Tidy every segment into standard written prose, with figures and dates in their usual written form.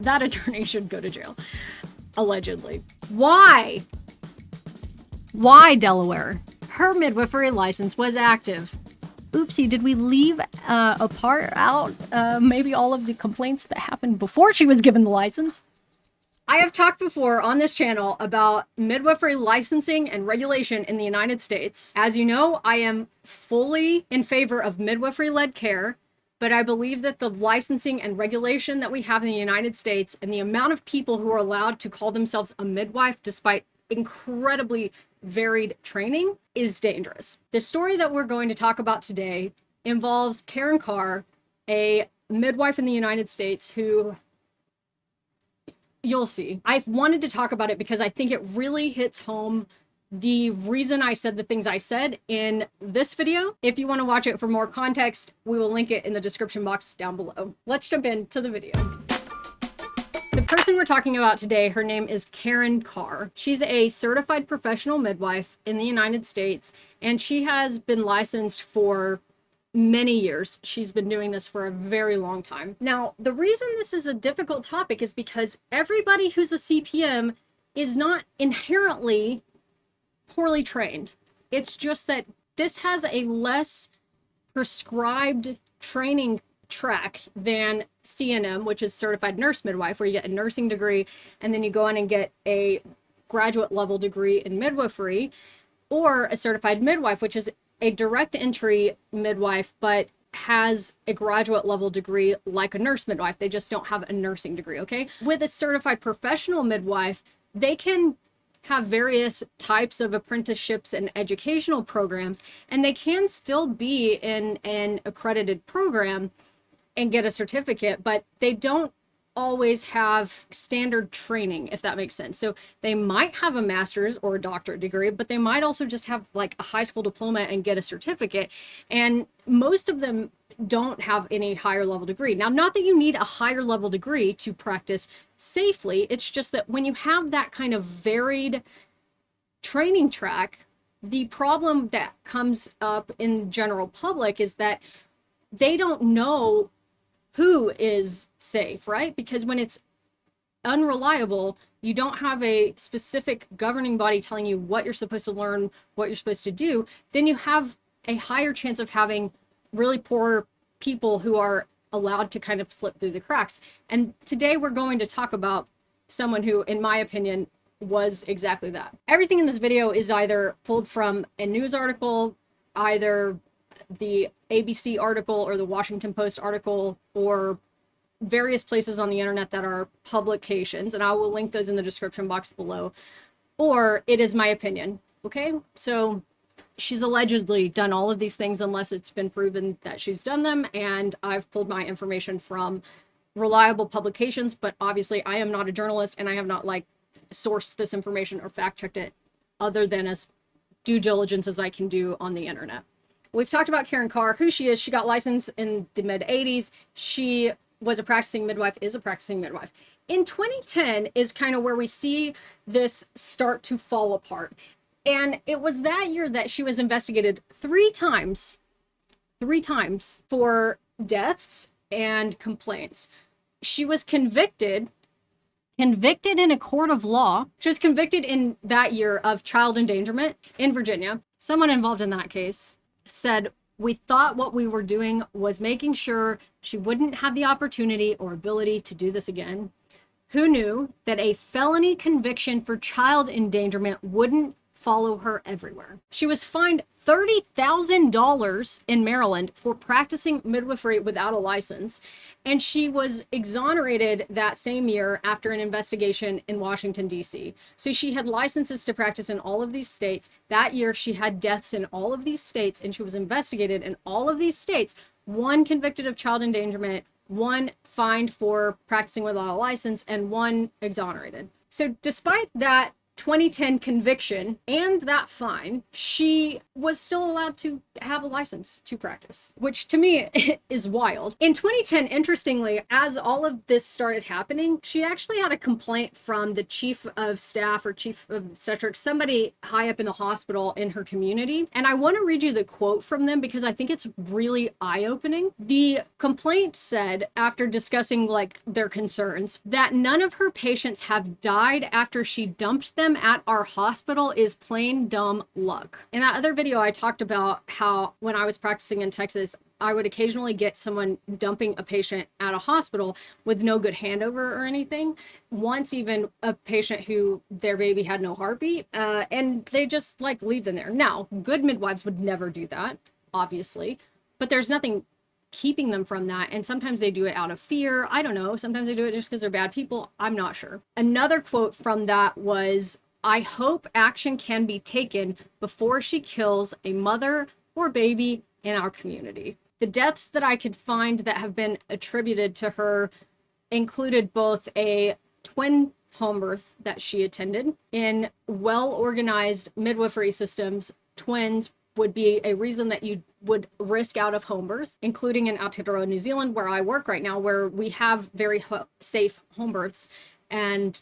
That attorney should go to jail. Allegedly. Why? Why Delaware? Her midwifery license was active. Oopsie, did we leave out maybe all of the complaints that happened before she was given the license? I have talked before on this channel about midwifery licensing and regulation in the United States. As you know, I am fully in favor of midwifery-led care, but I believe that the licensing and regulation that we have in the United States and the amount of people who are allowed to call themselves a midwife despite incredibly varied training is dangerous. The story that we're going to talk about today involves Karen Carr, a midwife in the United States who, you'll see. I've wanted to talk about it because I think it really hits home the reason I said the things I said in this video. If you want to watch it for more context, we will link it in the description box down below. Let's jump into the video. The person we're talking about today, her name is Karen Carr. She's a certified professional midwife in the United States, and she has been licensed for many years. She's been doing this for a very long time. Now, the reason this is a difficult topic is because everybody who's a CPM is not inherently poorly trained. It's just that this has a less prescribed training track than CNM, which is certified nurse midwife, where you get a nursing degree and then you go on and get a graduate level degree in midwifery, or a certified midwife, which is a direct entry midwife but has a graduate level degree like a nurse midwife. They just don't have a nursing degree, okay? With a certified professional midwife, they can have various types of apprenticeships and educational programs, and they can still be in an accredited program and get a certificate, but they don't always have standard training, if that makes sense. So they might have a master's or a doctorate degree, but they might also just have like a high school diploma and get a certificate. And most of them don't have any higher level degree. Now, not that you need a higher level degree to practice safely. It's just that when you have that kind of varied training track, the problem that comes up in the general public is that they don't know who is safe, right? Because when it's unreliable, you don't have a specific governing body telling you what you're supposed to learn, what you're supposed to do, then you have a higher chance of having really poor people who are allowed to kind of slip through the cracks. And today we're going to talk about someone who, in my opinion, was exactly that. Everything in this video is either pulled from a news article, either the ABC article or the Washington Post article, or various places on the internet that are publications, and I will link those in the description box below, or it is my opinion, okay? So she's allegedly done all of these things unless it's been proven that she's done them, and I've pulled my information from reliable publications, but obviously I am not a journalist and I have not like sourced this information or fact checked it other than as due diligence as I can do on the internet. We've talked about Karen Carr, who she is. She got licensed in the mid 80s. She was a practicing midwife, is a practicing midwife. In 2010 is kind of where we see this start to fall apart. And it was that year that she was investigated three times for deaths and complaints. She was convicted in a court of law. She was convicted in that year of child endangerment in Virginia. Someone involved in that case said, "We thought what we were doing was making sure she wouldn't have the opportunity or ability to do this again. Who knew that a felony conviction for child endangerment wouldn't follow her everywhere?" She was fined $30,000 in Maryland for practicing midwifery without a license, and she was exonerated that same year after an investigation in Washington, D.C. So she had licenses to practice in all of these states. That year, she had deaths in all of these states, and she was investigated in all of these states, one convicted of child endangerment, one fined for practicing without a license, and one exonerated. So despite that 2010 conviction and that fine, she was still allowed to have a license to practice, which to me is wild. In 2010, interestingly, as all of this started happening, she actually had a complaint from the chief of staff or chief of obstetrics, somebody high up in the hospital in her community. And I want to read you the quote from them because I think it's really eye-opening. The complaint said, after discussing like their concerns, that none of her patients have died after she dumped them at our hospital is plain dumb luck. In that other video, I talked about how when I was practicing in Texas, I would occasionally get someone dumping a patient at a hospital with no good handover or anything. Once even a patient who their baby had no heartbeat, and they just like leave them there. Now, good midwives would never do that, obviously, but there's nothing keeping them from that. And sometimes they do it out of fear. I don't know. Sometimes they do it just because they're bad people. I'm not sure. Another quote from that was, I hope action can be taken before she kills a mother or baby in our community. The deaths that I could find that have been attributed to her included both a twin home birth that she attended. In well-organized midwifery systems, twins would be a reason that you would risk out of home birth, including in Aotearoa, New Zealand, where I work right now, where we have very safe home births, and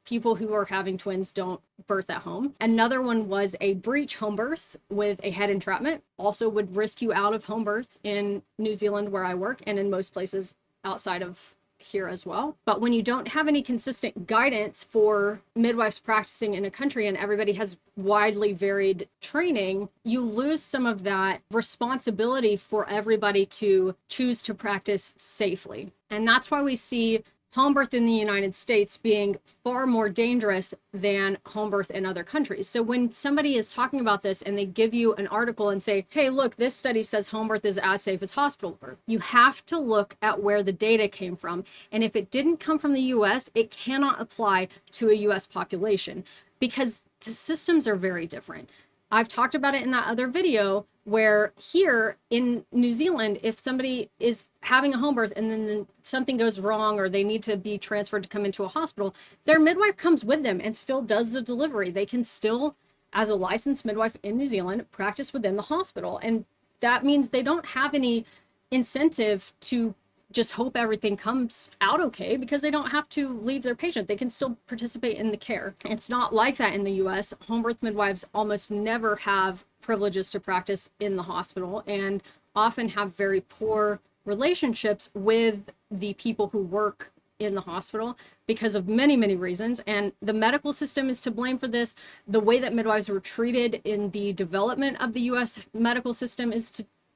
people who are having twins don't birth at home. Another one was a breech home birth with a head entrapment, also would risk you out of home birth in New Zealand, where I work, and in most places outside of here as well. But when you don't have any consistent guidance for midwives practicing in a country and everybody has widely varied training, you lose some of that responsibility for everybody to choose to practice safely. And that's why we see home birth in the United States being far more dangerous than home birth in other countries. So when somebody is talking about this and they give you an article and say, hey, look, this study says home birth is as safe as hospital birth, you have to look at where the data came from. And if it didn't come from the US, it cannot apply to a US population because the systems are very different. I've talked about it in that other video where here in New Zealand, if somebody is having a home birth and then something goes wrong or they need to be transferred to come into a hospital, their midwife comes with them and still does the delivery. They can still, as a licensed midwife in New Zealand, practice within the hospital. And that means they don't have any incentive to just hope everything comes out okay because they don't have to leave their patient. They can still participate in the care. It's not like that in the US. Home birth midwives almost never have privileges to practice in the hospital and often have very poor relationships with the people who work in the hospital because of many, many reasons. And the medical system is to blame for this. The way that midwives were treated in the development of the US medical system is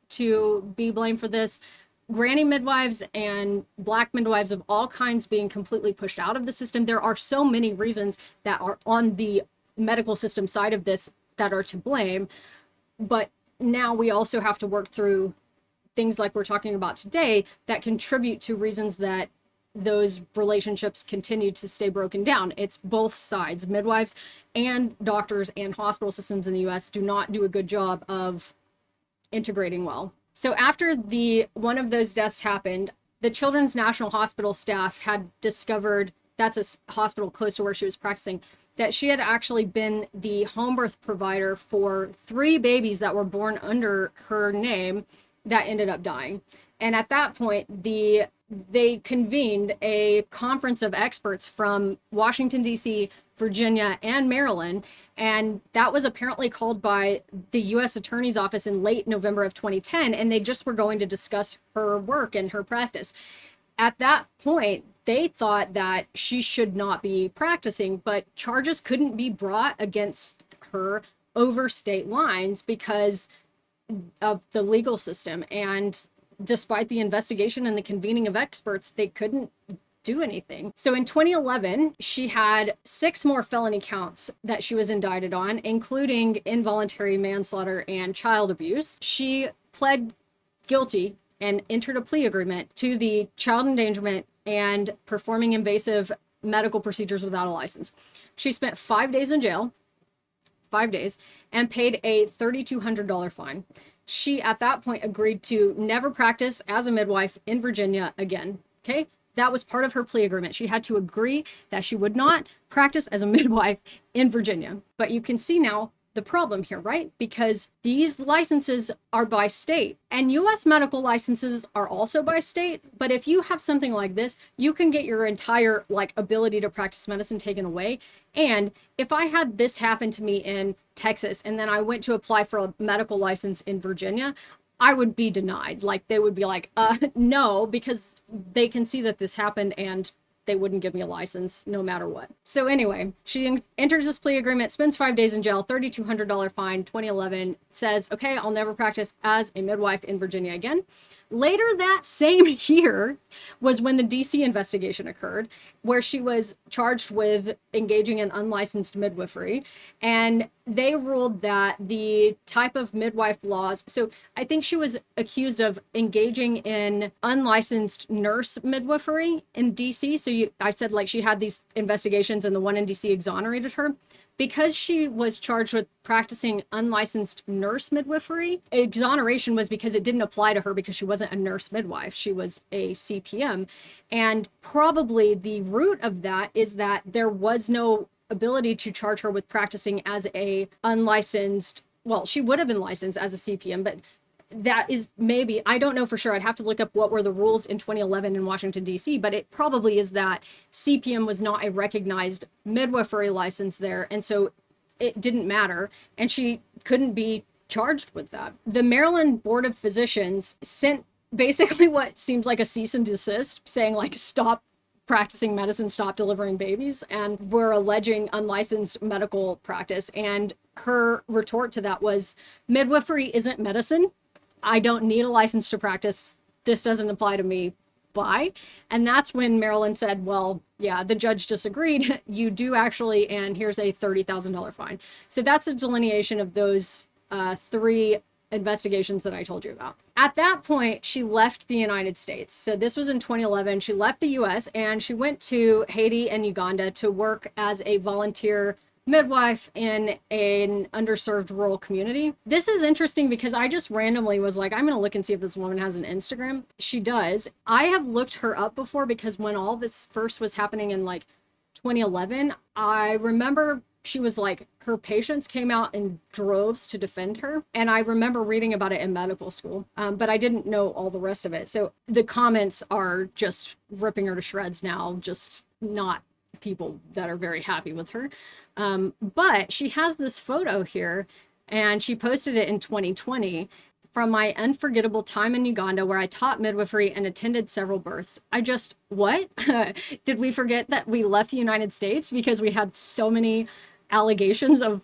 to be blamed for this. Granny midwives and Black midwives of all kinds being completely pushed out of the system. There are so many reasons that are on the medical system side of this that are to blame. But now we also have to work through things like we're talking about today that contribute to reasons that those relationships continue to stay broken down. It's both sides. Midwives and doctors and hospital systems in the US do not do a good job of integrating well. So after one of those deaths happened, the Children's National Hospital staff had discovered, that's a hospital close to where she was practicing, that she had actually been the home birth provider for 3 babies that were born under her name that ended up dying. And at that point, they convened a conference of experts from Washington, D.C., Virginia, and Maryland. And that was apparently called by the U.S. Attorney's Office in late November of 2010. And they just were going to discuss her work and her practice. At that point, they thought that she should not be practicing, but charges couldn't be brought against her over state lines because of the legal system. And despite the investigation and the convening of experts, they couldn't do anything. So in 2011, she had 6 more felony counts that she was indicted on, including involuntary manslaughter and child abuse. She pled guilty and entered a plea agreement to the child endangerment and performing invasive medical procedures without a license. She spent 5 days in jail, 5 days, and paid a $3,200 fine. She, at that point, agreed to never practice as a midwife in Virginia again. Okay? That was part of her plea agreement. She had to agree that she would not practice as a midwife in Virginia. But you can see now the problem here, right? Because these licenses are by state, and US medical licenses are also by state. But if you have something like this, you can get your entire ability to practice medicine taken away. And if I had this happen to me in Texas and then I went to apply for a medical license in Virginia, I would be denied. They would be like, no, because they can see that this happened and they wouldn't give me a license no matter what. So anyway, she enters this plea agreement, spends 5 days in jail, $3,200 fine, 2011, says, okay, I'll never practice as a midwife in Virginia again. Later that same year was when the DC investigation occurred, where she was charged with engaging in unlicensed midwifery. And they ruled that the type of midwife laws, so I think she was accused of engaging in unlicensed nurse midwifery in DC. So I said she had these investigations and the one in DC exonerated her. Because she was charged with practicing unlicensed nurse midwifery, exoneration was because it didn't apply to her because she wasn't a nurse midwife. She was a CPM. And probably the root of that is that there was no ability to charge her with practicing as a unlicensed, well, she would have been licensed as a CPM, but that is maybe, I don't know for sure. I'd have to look up what were the rules in 2011 in Washington, D.C., but it probably is that CPM was not a recognized midwifery license there. And so it didn't matter. And she couldn't be charged with that. The Maryland Board of Physicians sent basically what seems like a cease and desist, saying stop practicing medicine, stop delivering babies, and we're alleging unlicensed medical practice. And her retort to that was, midwifery isn't medicine. I don't need a license to practice. This doesn't apply to me. Bye. And that's when Maryland said, well, yeah, the judge disagreed. You do actually, and here's a $30,000 fine. So that's a delineation of those 3 investigations that I told you about. At that point, she left the United States. So this was in 2011. She left the US and she went to Haiti and Uganda to work as a volunteer midwife in an underserved rural community. This is interesting because I just randomly was like, I'm going to look and see if this woman has an Instagram. She does. I have looked her up before because when all this first was happening in 2011, I remember she was her patients came out in droves to defend her. And I remember reading about it in medical school, but I didn't know all the rest of it. So the comments are just ripping her to shreds now, just not people that are very happy with her. But she has this photo here and she posted it in 2020 from my unforgettable time in Uganda where I taught midwifery and attended several births. What? Did we forget that we left the United States because we had so many allegations of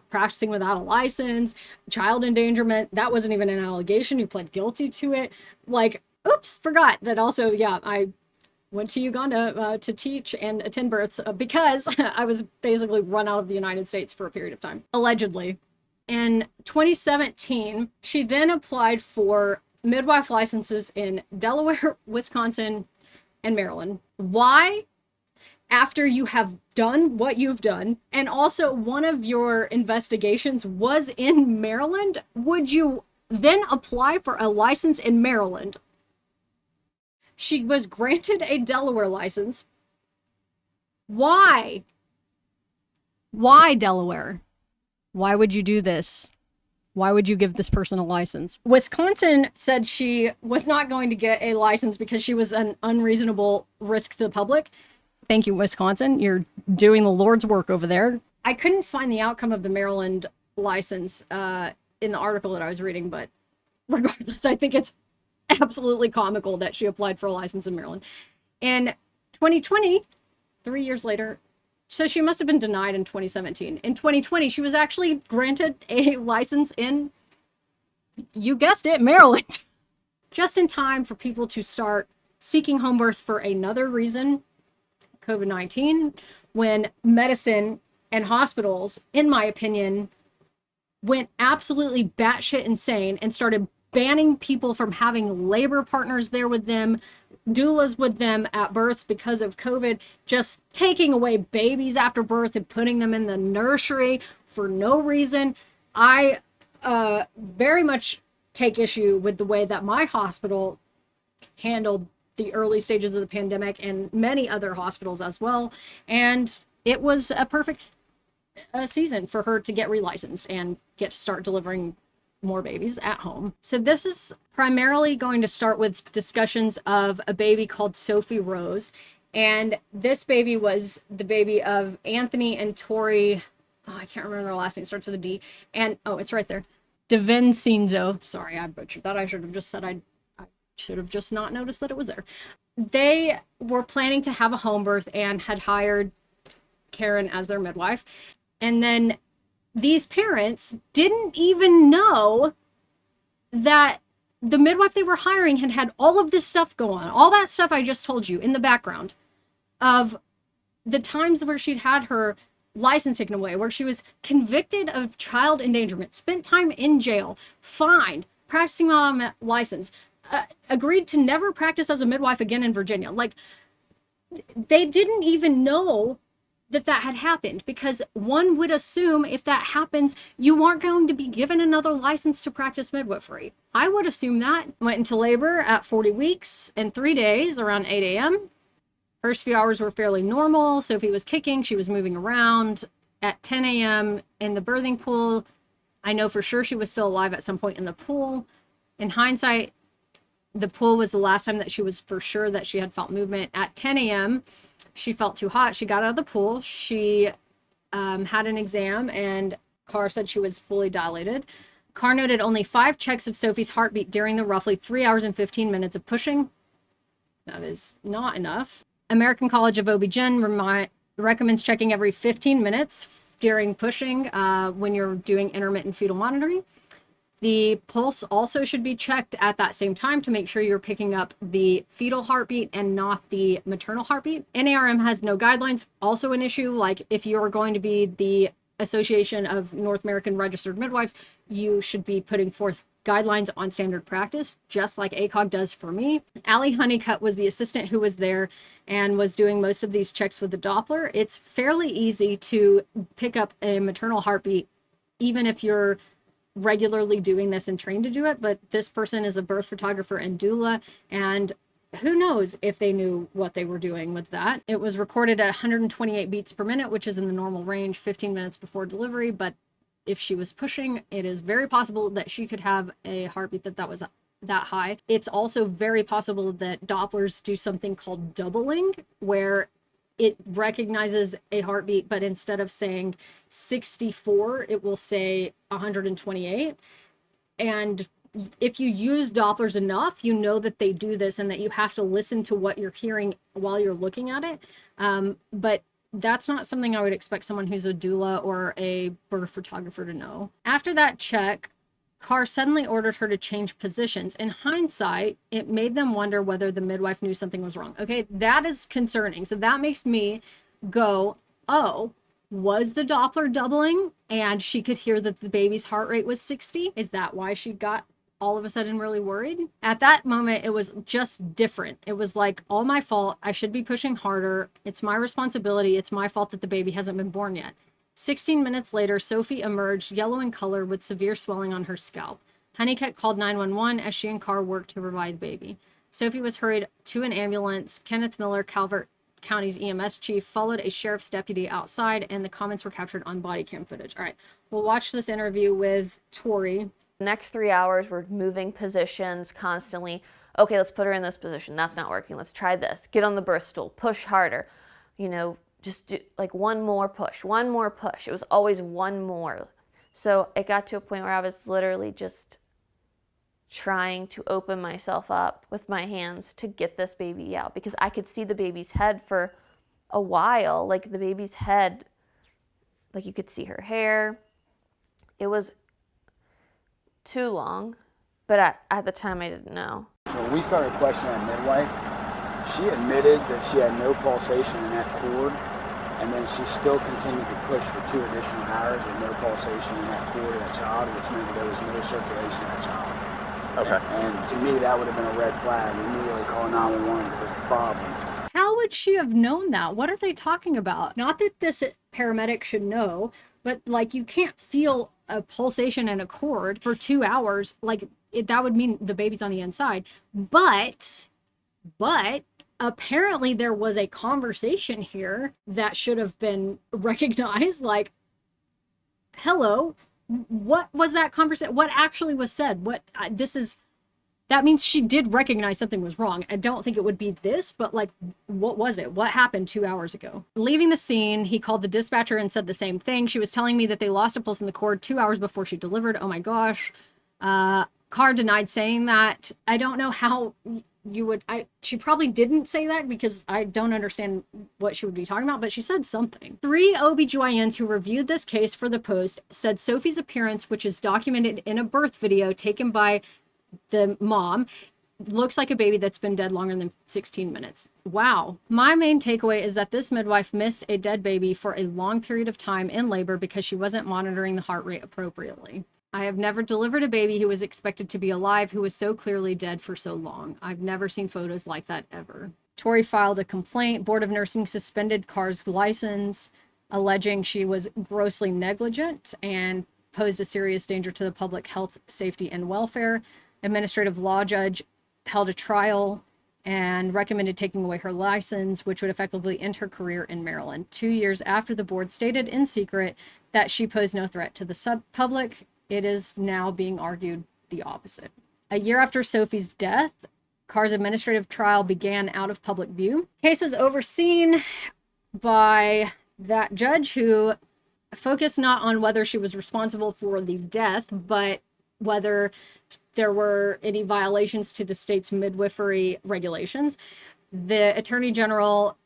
practicing without a license, child endangerment? That wasn't even an allegation. You pled guilty to it. Oops, forgot that also, yeah, I went to Uganda to teach and attend births because I was basically run out of the United States for a period of time, allegedly. In 2017, she then applied for midwife licenses in Delaware, Wisconsin, and Maryland. Why? After you have done what you've done, and also one of your investigations was in Maryland, would you then apply for a license in Maryland? She was granted a Delaware license. Why? Why Delaware? Why would you do this? Why would you give this person a license? Wisconsin said she was not going to get a license because she was an unreasonable risk to the public. Thank you, Wisconsin. You're doing the Lord's work over there. I couldn't find the outcome of the Maryland license in the article that I was reading, but regardless, I think it's absolutely comical that she applied for a license in Maryland. In 2020, 3 years later, so she must have been denied in 2017. In 2020, she was actually granted a license in, you guessed it, Maryland. Just in time for people to start seeking home birth for another reason, COVID-19, when medicine and hospitals, in my opinion, went absolutely batshit insane and started banning people from having labor partners there with them, doulas with them at births because of COVID, just taking away babies after birth and putting them in the nursery for no reason. I very much take issue with the way that my hospital handled the early stages of the pandemic and many other hospitals as well. And it was a perfect season for her to get relicensed and get to start delivering more babies at home. So this is primarily going to start with discussions of a baby called Sophie Rose. And this baby was the baby of Anthony and Tori. Oh, I can't remember their last name. It starts with a D. And, oh, it's right there. DiVincenzo. Sorry, I butchered that. I should have just said I should have just not noticed that it was there. They were planning to have a home birth and had hired Karen as their midwife. And then these parents didn't even know that the midwife they were hiring had all of this stuff go on. All that stuff I just told you in the background of the times where she'd had her license taken away, where she was convicted of child endangerment, spent time in jail, fined, practicing on a license, agreed to never practice as a midwife again in Virginia. Like, they didn't even know that had happened, because one would assume if that happens, you aren't going to be given another license to practice midwifery. I would assume that. Went into labor at 40 weeks and 3 days around 8 a.m. First few hours were fairly normal. Sophie was kicking. She was moving around. At 10 a.m. in the birthing pool, I know for sure she was still alive at some point in the pool. In hindsight, the pool was the last time that she was for sure that she had felt movement. At 10 a.m., she felt too hot. She got out of the pool. She had an exam, and Carr said she was fully dilated. Carr noted only 5 checks of Sophie's heartbeat during the roughly 3 hours and 15 minutes of pushing. That is not enough. American College of OB-GYN recommends checking every 15 minutes during pushing when you're doing intermittent fetal monitoring. The pulse also should be checked at that same time to make sure you're picking up the fetal heartbeat and not the maternal heartbeat. NARM has no guidelines, also an issue. Like, if you're going to be the Association of North American Registered Midwives, you should be putting forth guidelines on standard practice, just like ACOG does for me. Allie Honeycutt was the assistant who was there and was doing most of these checks with the Doppler. It's fairly easy to pick up a maternal heartbeat, even if you're regularly doing this and trained to do it. But this person is a birth photographer and doula, and who knows if they knew what they were doing with that. It was recorded at 128 beats per minute, which is in the normal range, 15 minutes before delivery. But if she was pushing, it is very possible that she could have a heartbeat that was that high. It's also very possible that Dopplers do something called doubling, where it recognizes a heartbeat, but instead of saying 64, it will say 128. And if you use Dopplers enough, you know that they do this and that you have to listen to what you're hearing while you're looking at it. But that's not something I would expect someone who's a doula or a birth photographer to know. After that check, Carr suddenly ordered her to change positions. In hindsight, it made them wonder whether the midwife knew something was wrong. Okay, that is concerning. So that makes me go, oh, was the Doppler doubling and she could hear that the baby's heart rate was 60? Is that why she got all of a sudden really worried? At that moment, it was just different. It was like, all my fault. I should be pushing harder. It's my responsibility. It's my fault that the baby hasn't been born yet. 16 minutes later, Sophie emerged yellow in color with severe swelling on her scalp. Honeycutt called 911 as she and Carr worked to revive the baby. Sophie was hurried to an ambulance. Kenneth Miller, Calvert County's EMS chief, followed a sheriff's deputy outside, and the comments were captured on body cam footage. All right, we'll watch this interview with Tori. The next 3 hours, we're moving positions constantly. Okay, let's put her in this position. That's not working. Let's try this. Get on the birth stool. Push harder. You know, just do like one more push, one more push. It was always one more. So it got to a point where I was literally just trying to open myself up with my hands to get this baby out, because I could see the baby's head for a while. Like, the baby's head, like, you could see her hair. It was too long, but at the time I didn't know. So when we started questioning our midwife, she admitted that she had no pulsation in that cord, and then she still continued to push for 2 additional hours with no pulsation in that cord of that child, which meant that there was no circulation in that child. Okay. And to me, that would have been a red flag. Immediately call 911 if there's a problem. How would she have known that? What are they talking about? Not that this paramedic should know, but like, you can't feel a pulsation in a cord for 2 hours. Like, that would mean the baby's on the inside. But But apparently there was a conversation here that should have been recognized. Like, hello, what was that conversation? What actually was said? That means she did recognize something was wrong. I don't think it would be this, but like, what was it? What happened 2 hours ago? Leaving the scene, he called the dispatcher and said the same thing. She was telling me that they lost a pulse in the cord 2 hours before she delivered. Oh my gosh. Carr denied saying that. I don't know how you would, she probably didn't say that because I don't understand what she would be talking about, but she said something. 3 OBGYNs who reviewed this case for the Post said Sophie's appearance, which is documented in a birth video taken by the mom, looks like a baby that's been dead longer than 16 minutes. Wow. My main takeaway is that this midwife missed a dead baby for a long period of time in labor because she wasn't monitoring the heart rate appropriately. I have never delivered a baby who was expected to be alive who was so clearly dead for so long. I've never seen photos like that ever. Tori filed a complaint. Board of Nursing suspended Carr's license, alleging she was grossly negligent and posed a serious danger to the public health, safety, and welfare. Administrative law judge held a trial and recommended taking away her license, which would effectively end her career in Maryland. 2 years after the board stated in secret that she posed no threat to the public, it is now being argued the opposite. A year after Sophie's death, Carr's administrative trial began out of public view. Case was overseen by that judge who focused not on whether she was responsible for the death, but whether there were any violations to the state's midwifery regulations. The Attorney General,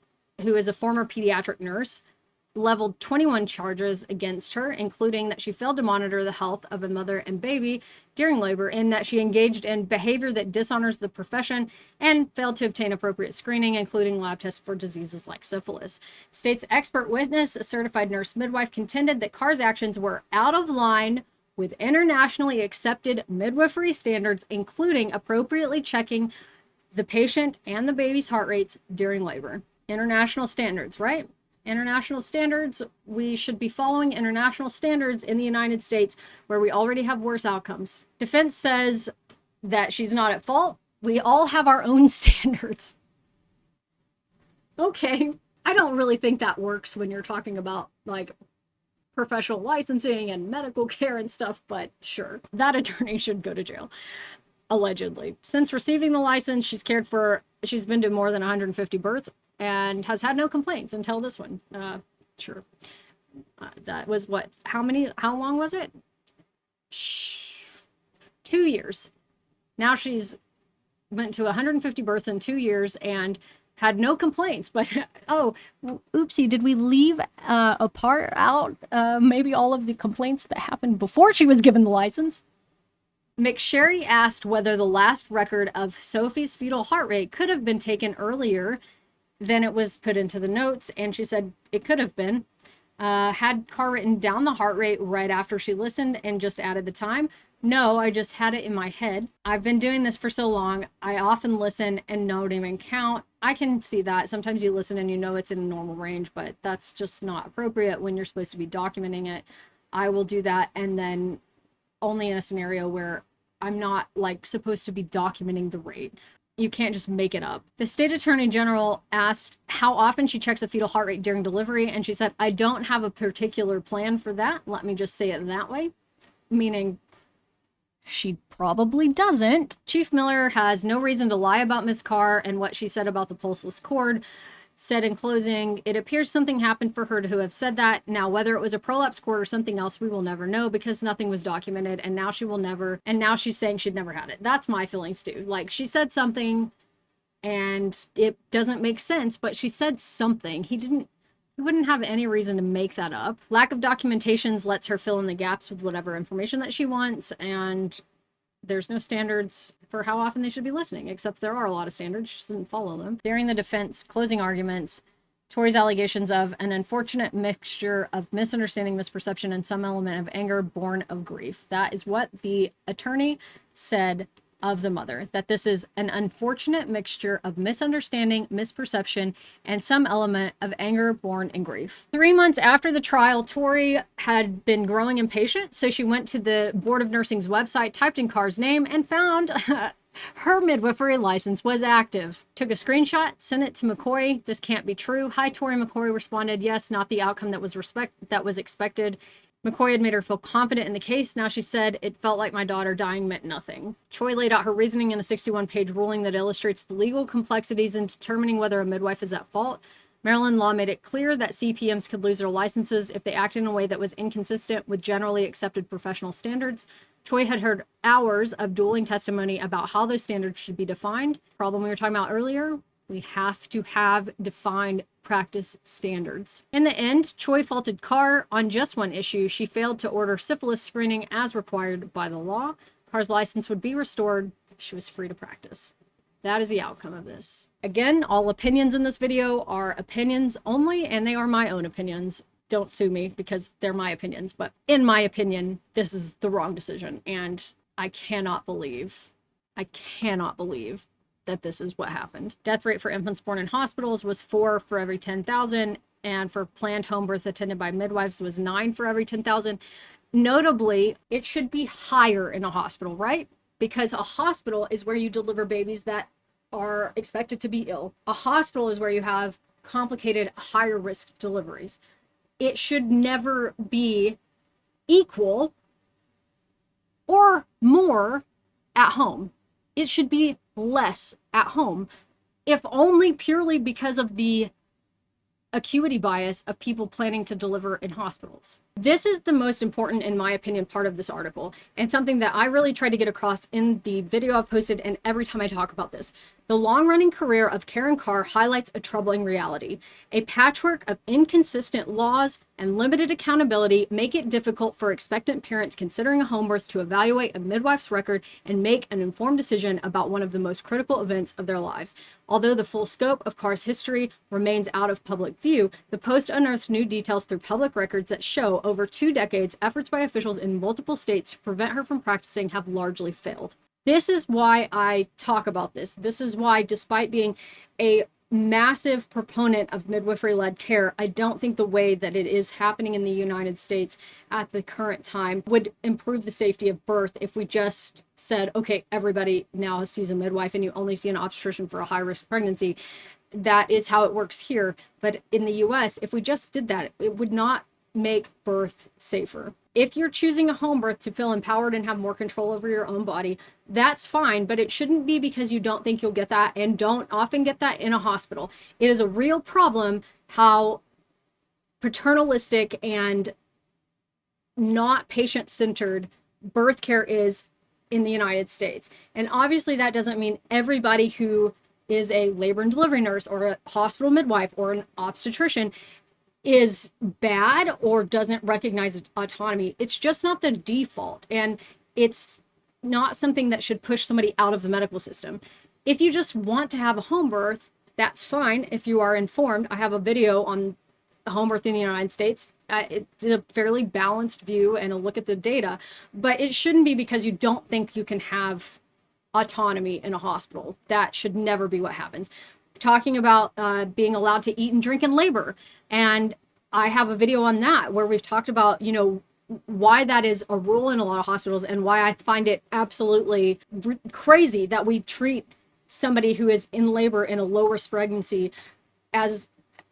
who is a former pediatric nurse, leveled 21 charges against her, including that she failed to monitor the health of a mother and baby during labor, and that she engaged in behavior that dishonors the profession and failed to obtain appropriate screening, including lab tests for diseases like syphilis. State's expert witness, a certified nurse midwife, contended that Carr's actions were out of line with internationally accepted midwifery standards, including appropriately checking the patient and the baby's heart rates during labor. International standards, right? International standards. We should be following international standards in the United States, where we already have worse outcomes. Defense says that she's not at fault. We all have our own standards. Okay, I don't really think that works when you're talking about like professional licensing and medical care and stuff, but sure, that attorney should go to jail, allegedly. Since receiving the license, she's been to more than 150 births and has had no complaints until this one. Sure. That was how long was it? 2 years. Now she's went to 150 births in 2 years and had no complaints, but oh, oopsie, did we leave a part out? Maybe all of the complaints that happened before she was given the license. McSherry asked whether the last record of Sophie's fetal heart rate could have been taken earlier than it was put into the notes, and she said it could have been. Had Carr written down the heart rate right after she listened and just added the time? No, I just had it in my head. I've been doing this for so long. I often listen and don't even count. I can see that. Sometimes you listen and you know it's in a normal range, but that's just not appropriate when you're supposed to be documenting it. I will do that, and then only in a scenario where I'm not like supposed to be documenting the rate. You can't just make it up. The state attorney general asked how often she checks the fetal heart rate during delivery, and she said, I don't have a particular plan for that. Let me just say it that way. Meaning, she probably doesn't. Chief Miller has no reason to lie about Ms. Carr and what she said about the pulseless cord. Said in closing, it appears something happened for her to have said that. Now, whether it was a prolapse cord or something else, we will never know because nothing was documented, and now she's saying she'd never had it. That's my feelings too. Like, she said something and it doesn't make sense, but she said something. He wouldn't have any reason to make that up. Lack of documentations lets her fill in the gaps with whatever information that she wants, and there's no standards for how often they should be listening, except there are a lot of standards. She just didn't follow them. During the defense closing arguments, Tori's allegations of an unfortunate mixture of misunderstanding, misperception, and some element of anger born of grief. That is what the attorney said of the mother, that this is an unfortunate mixture of misunderstanding, misperception, and some element of anger born in grief. 3 months after the trial, Tori had been growing impatient, so she went to the Board of Nursing's website, typed in Carr's name, and found Her midwifery license was active. Took a screenshot, sent it to McCoy. This can't be true. Hi, Tori. McCoy responded, yes, not the outcome that was expected. McCoy had made her feel confident in the case. Now she said, it felt like my daughter dying meant nothing. Choi laid out her reasoning in a 61-page ruling that illustrates the legal complexities in determining whether a midwife is at fault. Maryland law made it clear that CPMs could lose their licenses if they acted in a way that was inconsistent with generally accepted professional standards. Choi had heard hours of dueling testimony about how those standards should be defined. Problem we were talking about earlier, we have to have defined practice standards. In the end, Choi faulted Carr on just one issue. She failed to order syphilis screening as required by the law. Carr's license would be restored. She was free to practice. That is the outcome of this. Again, all opinions in this video are opinions only, and they are my own opinions. Don't sue me because they're my opinions, but in my opinion, this is the wrong decision, and I cannot believe that this is what happened. Death rate for infants born in hospitals was 4 for every 10,000, and for planned home birth attended by midwives was 9 for every 10,000. Notably, it should be higher in a hospital, right? Because a hospital is where you deliver babies that are expected to be ill. A hospital is where you have complicated, higher risk deliveries. It should never be equal or more at home. It should be less at home, if only purely because of the acuity bias of people planning to deliver in hospitals. This is the most important, in my opinion, part of this article, and something that I really try to get across in the video I've posted and every time I talk about this. The long-running career of Karen Carr highlights a troubling reality. A patchwork of inconsistent laws and limited accountability make it difficult for expectant parents considering a home birth to evaluate a midwife's record and make an informed decision about one of the most critical events of their lives. Although the full scope of Carr's history remains out of public view, the post unearthed new details through public records that show over 2 decades, efforts by officials in multiple states to prevent her from practicing have largely failed. This is why I talk about this. This is why, despite being a massive proponent of midwifery-led care, I don't think the way that it is happening in the United States at the current time would improve the safety of birth if we just said, okay, everybody now sees a midwife and you only see an obstetrician for a high-risk pregnancy. That is how it works here. But in the US, if we just did that, it would not make birth safer. If you're choosing a home birth to feel empowered and have more control over your own body, that's fine, but it shouldn't be because you don't think you'll get that and don't often get that in a hospital. It is a real problem how paternalistic and not patient-centered birth care is in the United States. And obviously that doesn't mean everybody who is a labor and delivery nurse or a hospital midwife or an obstetrician is bad or doesn't recognize autonomy. It's just not the default, and it's not something that should push somebody out of the medical system. If you just want to have a home birth, that's fine if you are informed. I have a video on home birth in the United States. It's a fairly balanced view and a look at the data, but it shouldn't be because you don't think you can have autonomy in a hospital. That should never be what happens. Talking about being allowed to eat and drink in labor. And I have a video on that where we've talked about, you know, why that is a rule in a lot of hospitals and why I find it absolutely crazy that we treat somebody who is in labor in a low risk pregnancy as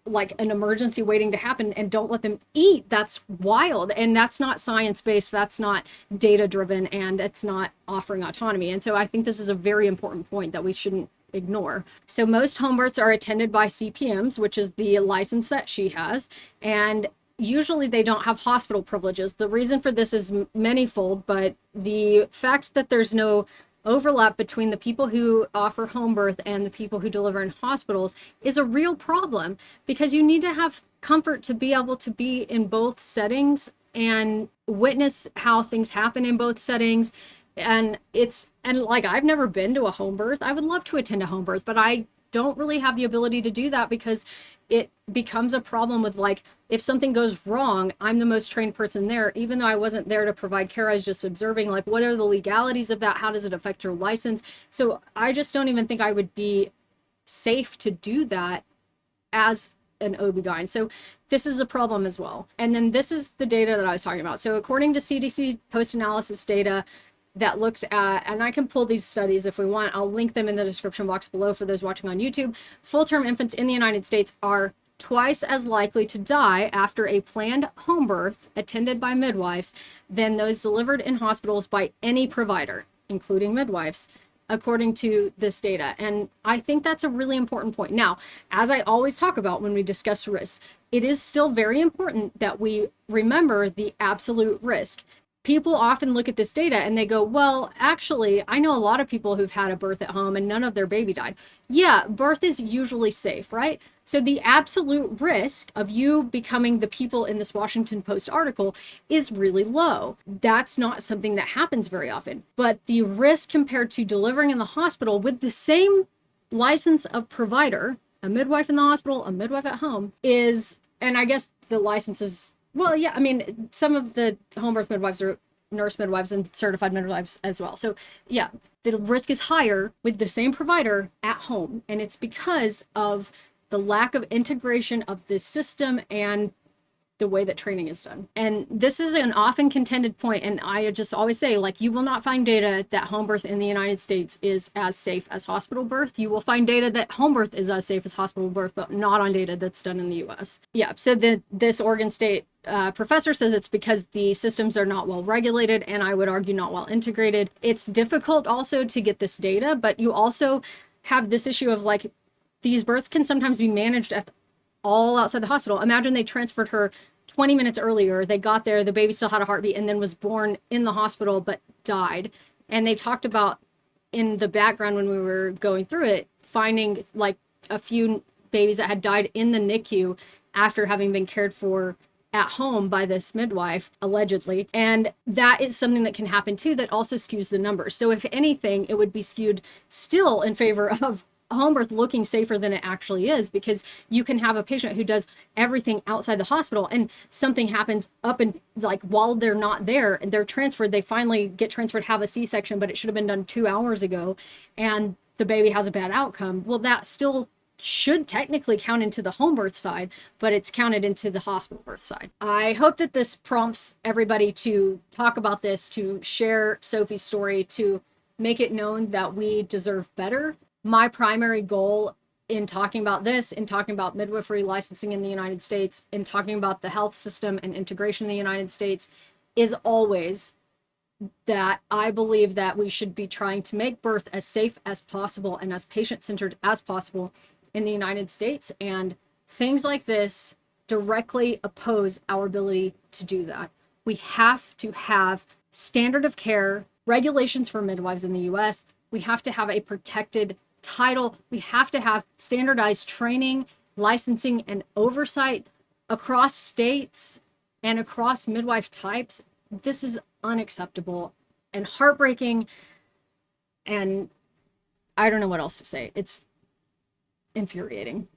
like an emergency waiting to happen and don't let them eat. That's wild. And that's not science-based. That's not data-driven, and it's not offering autonomy. And so I think this is a very important point that we shouldn't ignore. So most home births are attended by CPMs, which is the license that she has, and usually they don't have hospital privileges. The reason for this is manyfold, but the fact that there's no overlap between the people who offer home birth and the people who deliver in hospitals is a real problem, because you need to have comfort to be able to be in both settings and witness how things happen in both settings. And like, I've never been to a home birth. I would love to attend a home birth, but I don't really have the ability to do that because it becomes a problem with, like, if something goes wrong, I'm the most trained person there, even though I wasn't there to provide care. I was just observing, like, what are the legalities of that? How does it affect your license? So I just don't even think I would be safe to do that as an OB-GYN. So this is a problem as well. And then this is the data that I was talking about. So according to CDC post-analysis data, that looked at, and I can pull these studies if we want, I'll link them in the description box below for those watching on YouTube. Full-term infants in the United States are twice as likely to die after a planned home birth attended by midwives than those delivered in hospitals by any provider, including midwives, according to this data. And I think that's a really important point. Now, as I always talk about when we discuss risk, it is still very important that we remember the absolute risk. People often look at this data and they go, well, actually, I know a lot of people who've had a birth at home and none of their baby died. Yeah, birth is usually safe, right? So the absolute risk of you becoming the people in this Washington Post article is really low. That's not something that happens very often. But the risk compared to delivering in the hospital with the same license of provider, a midwife in the hospital, a midwife at home, is, and I guess the licenses, well, yeah, I mean, some of the home birth midwives are nurse midwives and certified midwives as well. So yeah, the risk is higher with the same provider at home. And it's because of the lack of integration of the system and the way that training is done. And this is an often contended point, and I just always say, like, you will not find data that home birth in the United States is as safe as hospital birth. You will find data that home birth is as safe as hospital birth, but not on data that's done in the US. Yeah, so this Oregon State professor says it's because the systems are not well regulated, and I would argue not well integrated. It's difficult also to get this data, but you also have this issue of, like, these births can sometimes be managed at all outside the hospital. Imagine they transferred her 20 minutes earlier. They got there, the baby still had a heartbeat, and then was born in the hospital but died. And they talked about in the background when we were going through it, finding like a few babies that had died in the NICU after having been cared for at home by this midwife, allegedly. And that is something that can happen too, that also skews the numbers. So if anything, it would be skewed still in favor of home birth looking safer than it actually is, because you can have a patient who does everything outside the hospital and something happens up and, like, while they're not there and they're transferred, they finally get transferred, have a C-section, but it should have been done 2 hours ago, and the baby has a bad outcome. Well, that still should technically count into the home birth side, but it's counted into the hospital birth side. I hope that this prompts everybody to talk about this, to share Sophie's story, to make it known that we deserve better. My primary goal in talking about this, in talking about midwifery licensing in the United States, in talking about the health system and integration in the United States, is always that I believe that we should be trying to make birth as safe as possible and as patient-centered as possible in the United States. And things like this directly oppose our ability to do that. We have to have standard of care regulations for midwives in the US. We have to have a protected title. We have to have standardized training, licensing, and oversight across states and across midwife types. This is unacceptable and heartbreaking, and I don't know what else to say. It's infuriating.